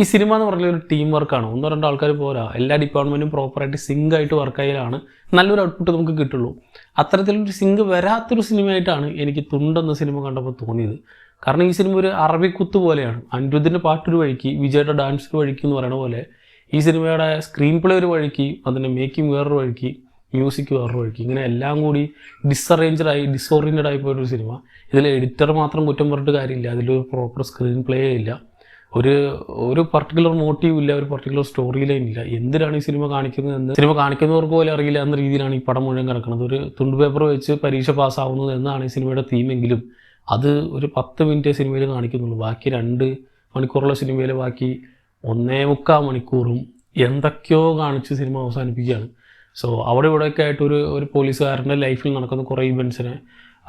ഈ സിനിമ എന്ന് പറഞ്ഞ ഒരു ടീം വർക്കാണ്. ഒന്നോ രണ്ടോ ആൾക്കാർ പോരാ, എല്ലാ ഡിപ്പാർട്ട്മെൻറ്റും പ്രോപ്പറായിട്ട് സിങ്ക് ആയിട്ട് വർക്ക് ചെയ്യലാണ് നല്ലൊരു ഔട്ട്പുട്ട് നമുക്ക് കിട്ടുള്ളൂ. അത്തരത്തിലൊരു സിങ്ക് വരാത്തൊരു സിനിമയായിട്ടാണ് എനിക്ക് തുണ്ടെന്ന സിനിമ കണ്ടപ്പോൾ തോന്നിയത്. കാരണം ഈ സിനിമ ഒരു അറബിക്കുത്ത് പോലെയാണ്. അനിരുദ്ധിൻ്റെ പാട്ടൊരു വഴിക്ക്, വിജയുടെ ഡാൻസ് ഒരു വഴിക്ക് എന്ന് പറയുന്ന പോലെ ഈ സിനിമയുടെ സ്ക്രീൻ പ്ലേ ഒരു വഴിക്ക്, അതിൻ്റെ മേക്കിംഗ് വേറൊരു വഴിക്ക്, മ്യൂസിക് വേറൊരു വഴിക്ക്, ഇങ്ങനെ എല്ലാം കൂടി ഡിസോറിയൻറ്റഡ് ആയി പോയൊരു സിനിമ. ഇതിൽ എഡിറ്റർ മാത്രം കുറ്റം പറഞ്ഞിട്ട് കാര്യമില്ല, അതിലൊരു പ്രോപ്പർ സ്ക്രീൻ പ്ലേ ഇല്ല, ഒരു പർട്ടിക്കുലർ മോട്ടീവ് ഇല്ല, ഒരു പർട്ടിക്കുലർ സ്റ്റോറി ലൈൻ ഇല്ല. എന്തിനാണ് ഈ സിനിമ കാണിക്കുന്നത് എന്ന് സിനിമ കാണിക്കുന്നവർക്ക് പോലും അറിയില്ല എന്ന രീതിയിലാണ് ഈ പടം മുഴുവൻ കിടക്കുന്നത്. ഒരു തുണ്ട് പേപ്പർ വെച്ച് പരീക്ഷ പാസ്സാവുന്നത് എന്നാണ് ഈ സിനിമയുടെ തീമെങ്കിലും അത് ഒരു 10 മിനിറ്റ് സിനിമയിൽ കാണിക്കുന്നുള്ളൂ. ബാക്കി 2 മണിക്കൂറുള്ള സിനിമയിൽ ബാക്കി 1.25 മണിക്കൂറും എന്തൊക്കെയോ കാണിച്ച് സിനിമ അവസാനിപ്പിക്കുകയാണ്. സോ അവിടെ ഇവിടെയൊക്കെ ആയിട്ട് ഒരു പോലീസുകാരൻ്റെ ലൈഫിൽ നടക്കുന്ന കുറേ ഇവൻറ്റ്സിനെ,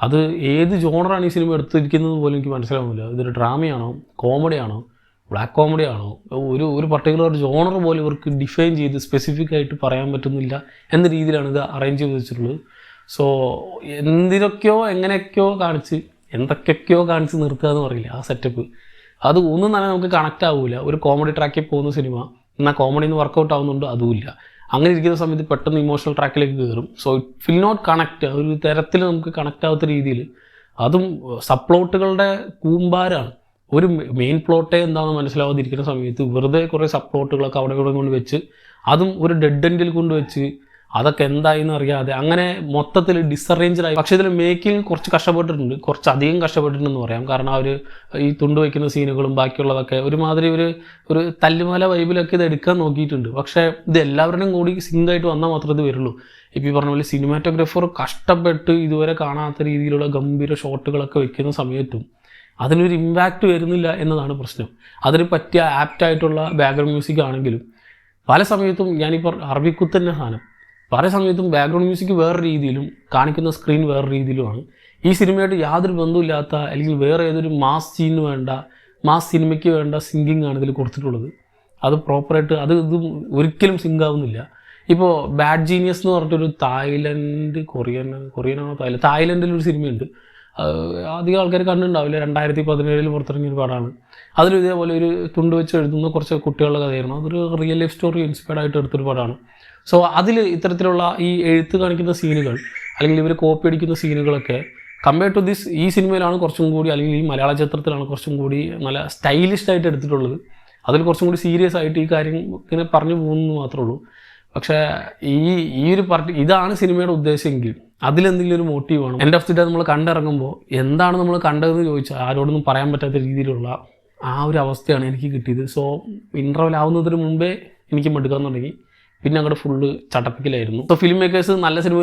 അത് ഏത് ജോണറാണ് ഈ സിനിമ എടുത്തിരിക്കുന്നത് പോലും എനിക്ക് മനസ്സിലാവുന്നില്ല. ഇതൊരു ഡ്രാമയാണോ, കോമഡിയാണോ, ബ്ലാക്ക് കോമഡി ആണോ, ഒരു പർട്ടിക്കുലർ ജോണർ പോലും ഇവർക്ക് ഡിഫൈൻ ചെയ്ത് സ്പെസിഫിക് ആയിട്ട് പറയാൻ പറ്റുന്നില്ല എന്ന രീതിയിലാണ് ഇത് അറേഞ്ച് ചെയ്ത് വെച്ചിട്ടുള്ളത്. സോ എന്തൊക്കെയോ കാണിച്ച് നിർത്തുക എന്ന് പറയില്ല, ആ സെറ്റപ്പ് അത് ഒന്നും തന്നെ നമുക്ക് കണക്റ്റ് ആവില്ല. ഒരു കോമഡി ട്രാക്കിൽ പോകുന്ന സിനിമ എന്നാൽ കോമഡി നിന്ന് വർക്കൗട്ട് ആവുന്നുണ്ട്, അതുമില്ല. അങ്ങനെ ഇരിക്കുന്ന സമയത്ത് പെട്ടെന്ന് ഇമോഷണൽ ട്രാക്കിലേക്ക് കയറും. So it will not connect, ഒരു തരത്തിൽ നമുക്ക് കണക്റ്റ് ആവാത്ത രീതിയിൽ. അതും സബ്പ്ലോട്ടുകളുടെ കൂമ്പാരാണ്. ഒരു മെയിൻ പ്ലോട്ടേ എന്താണെന്ന് മനസ്സിലാവാതിരിക്കുന്ന സമയത്ത് വെറുതെ കുറേ സബ്പ്ലോട്ടുകളൊക്കെ അവിടെ ഇവിടെ കൊണ്ട് വെച്ച്, അതും ഒരു ഡെഡ് എൻഡിൽ കൊണ്ടുവച്ച് അതൊക്കെ എന്തായെന്ന് അറിയാതെ അങ്ങനെ മൊത്തത്തിൽ ഡിസറേഞ്ച്ഡായി. പക്ഷേ ഇതിൽ മേക്കിംഗ് കുറച്ചധികം കഷ്ടപ്പെട്ടിട്ടുണ്ടെന്ന് പറയാം. കാരണം അവർ ഈ തുണ്ട് വയ്ക്കുന്ന സീനുകളും ബാക്കിയുള്ളതൊക്കെ ഒരുമാതിരി ഒരു തല്ലുമല വൈബിലൊക്കെ ഇത് എടുക്കാൻ നോക്കിയിട്ടുണ്ട്. പക്ഷേ ഇത് എല്ലാവരുടെയും കൂടി സിങ്കായിട്ട് വന്നാൽ മാത്രമേ ഇത് വരുള്ളൂ. ഇപ്പോൾ ഈ പറഞ്ഞ പോലെ സിനിമാറ്റോഗ്രാഫർ കഷ്ടപ്പെട്ട് ഇതുവരെ കാണാത്ത രീതിയിലുള്ള ഗംഭീര ഷോട്ടുകളൊക്കെ വെക്കുന്ന സമയത്തും അതിനൊരു ഇമ്പാക്റ്റ് വരുന്നില്ല എന്നതാണ് പ്രശ്നം. അതിന് പറ്റിയ ആപ്റ്റായിട്ടുള്ള ബാക്ക്ഗ്രൗണ്ട് മ്യൂസിക് ആണെങ്കിലും പല സമയത്തും ഞാനിപ്പോൾ അറബിക്കുത്ത് തന്നെ സാധനം, പല സമയത്തും ബാക്ക്ഗ്രൗണ്ട് മ്യൂസിക് വേറെ രീതിയിലും കാണിക്കുന്ന സ്ക്രീൻ വേറെ രീതിയിലുമാണ്. ഈ സിനിമയായിട്ട് യാതൊരു ബന്ധമില്ലാത്ത, അല്ലെങ്കിൽ വേറെ ഏതൊരു മാസ് സിനിമയ്ക്ക് വേണ്ട സിങ്കിങ് ആണ് ഇതിൽ കൊടുത്തിട്ടുള്ളത്. അത് പ്രോപ്പറായിട്ട് ഇത് ഒരിക്കലും സിങ്ക് ആവുന്നില്ല. ഇപ്പോൾ ബാഡ് ജീനിയസ് എന്ന് പറഞ്ഞിട്ടൊരു തായ്ലൻഡിലൊരു സിനിമയുണ്ട്. അധികം ആൾക്കാർ കണ്ടിട്ടുണ്ടാവില്ല, 2017 പുറത്തിറങ്ങിയൊരു പടമാണ്. അതിലും ഇതേപോലെ ഒരു തുണ്ട് വെച്ച് എഴുതുന്ന കുറച്ച് കുട്ടികളുടെ കഥയായിരുന്നു. അതൊരു റിയൽ ലൈഫ് സ്റ്റോറി ഇൻസ്പയർഡ് ആയിട്ട് എടുത്തൊരു പടമാണ്. സോ അതിൽ ഇത്തരത്തിലുള്ള ഈ എഴുത്ത് കാണിക്കുന്ന സീനുകൾ, അല്ലെങ്കിൽ ഇവർ കോപ്പി അടിക്കുന്ന സീനുകളൊക്കെ കമ്പയർഡ് ടു ഈ സിനിമയിലാണ് കുറച്ചും കൂടി, അല്ലെങ്കിൽ ഈ മലയാള ചിത്രത്തിലാണ് കുറച്ചും കൂടി നല്ല സ്റ്റൈലിഷ്ഡ് ആയിട്ട് എടുത്തിട്ടുള്ളത്. അതിൽ കുറച്ചും കൂടി സീരിയസ് ആയിട്ട് ഈ കാര്യം ഇങ്ങനെ പറഞ്ഞു പോകുന്നു മാത്രമേ ഉള്ളൂ. പക്ഷേ ഇതാണ് സിനിമയുടെ ഉദ്ദേശമെങ്കിൽ അതിലെന്തെങ്കിലും ഒരു മോട്ടീവ് വേണം. എൻഡ് ഓഫ് ദി ഡേ നമ്മൾ കണ്ടിറങ്ങുമ്പോൾ എന്താണ് നമ്മൾ കണ്ടതെന്ന് ചോദിച്ചാൽ ആരോടൊന്നും പറയാൻ പറ്റാത്ത രീതിയിലുള്ള ആ ഒരു അവസ്ഥയാണ് എനിക്ക് കിട്ടിയത്. സോ ഇൻ്റർവെൽ ആവുന്നതിന് മുമ്പേ എനിക്ക് മടുക്കാൻ തുടങ്ങി. പിന്നെ അങ്ങോട്ട് ഫുള്ള് ചട്ടപ്പിക്കലായിരുന്നു. സോ ഫിലിം മേക്കേഴ്സ് നല്ല സിനിമ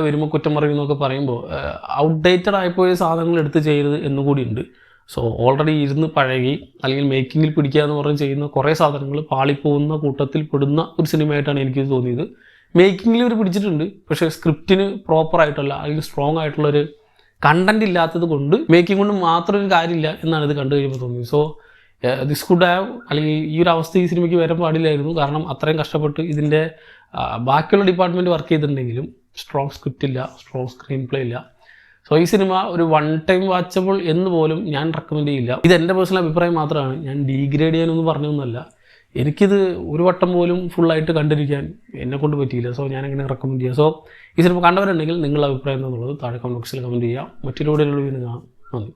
വരുമ്പോൾ കുറ്റം പറയുന്നൊക്കെ പറയുമ്പോൾ ഔട്ട്ഡേറ്റഡ് ആയിപ്പോയ സാധനങ്ങൾ എടുത്ത് ചെയ്യരുത് എന്നുകൂടിയുണ്ട്. സോ ഓൾറെഡി ഇരുന്ന് പഴകി, അല്ലെങ്കിൽ മേക്കിങ്ങിൽ പിടിക്കുക എന്ന് പറഞ്ഞ് ചെയ്യുന്ന കുറേ സാധനങ്ങൾ പാളിപ്പോകുന്ന കൂട്ടത്തിൽ പെടുന്ന ഒരു സിനിമയായിട്ടാണ് എനിക്ക് തോന്നിയത്. മേക്കിങ്ങിൽ ഇവർ പിടിച്ചിട്ടുണ്ട്, പക്ഷേ സ്ക്രിപ്റ്റിന് പ്രോപ്പറായിട്ടുള്ള, അല്ലെങ്കിൽ സ്ട്രോങ് ആയിട്ടുള്ളൊരു കണ്ടൻറ് ഇല്ലാത്തത് കൊണ്ട് മേക്കിംഗ് കൊണ്ട് മാത്രം ഒരു കാര്യമില്ല എന്നാണ് ഇത് കണ്ടു കഴിയുമ്പോൾ തോന്നിയത്. സോ ദിസ് കുഡ് ഹാവ്, അല്ലെങ്കിൽ ഈ ഒരു അവസ്ഥ ഈ സിനിമയ്ക്ക് വരാൻ പാടില്ലായിരുന്നു. കാരണം അത്രയും കഷ്ടപ്പെട്ട് ഇതിൻ്റെ ബാക്കിയുള്ള ഡിപ്പാർട്ട്മെൻറ്റ് വർക്ക് ചെയ്തിട്ടുണ്ടെങ്കിലും സ്ട്രോങ് സ്ക്രിപ്റ്റ് ഇല്ല, സ്ട്രോങ് സ്ക്രീൻ പ്ലേ ഇല്ല. സോ ഈ സിനിമ ഒരു 1 ടൈം വാച്ചബിൾ എന്ന് പോലും ഞാൻ റെക്കമെൻഡ് ചെയ്യില്ല. ഇത് എൻ്റെ പേഴ്സണൽ അഭിപ്രായം മാത്രമാണ്, ഞാൻ ഡീഗ്രേഡ് ചെയ്യാനൊന്നും പറഞ്ഞൊന്നുമല്ല. എനിക്കിത് ഒരു വട്ടം പോലും ഫുള്ളായിട്ട് കണ്ടിരിക്കാൻ എന്നെക്കൊണ്ട് പറ്റിയില്ല. സോ ഞാനങ്ങനെ റെക്കമെൻഡ് ചെയ്യാം. സോ ഈ സിനിമ കണ്ടവരുണ്ടെങ്കിൽ നിങ്ങളുടെ അഭിപ്രായം എന്നുള്ളത് താഴെ കമൻറ്റ് ബോക്സിൽ കമൻറ്റ് ചെയ്യാം. മറ്റൊരു വീഡിയോയിൽ കാണാം. നന്ദി.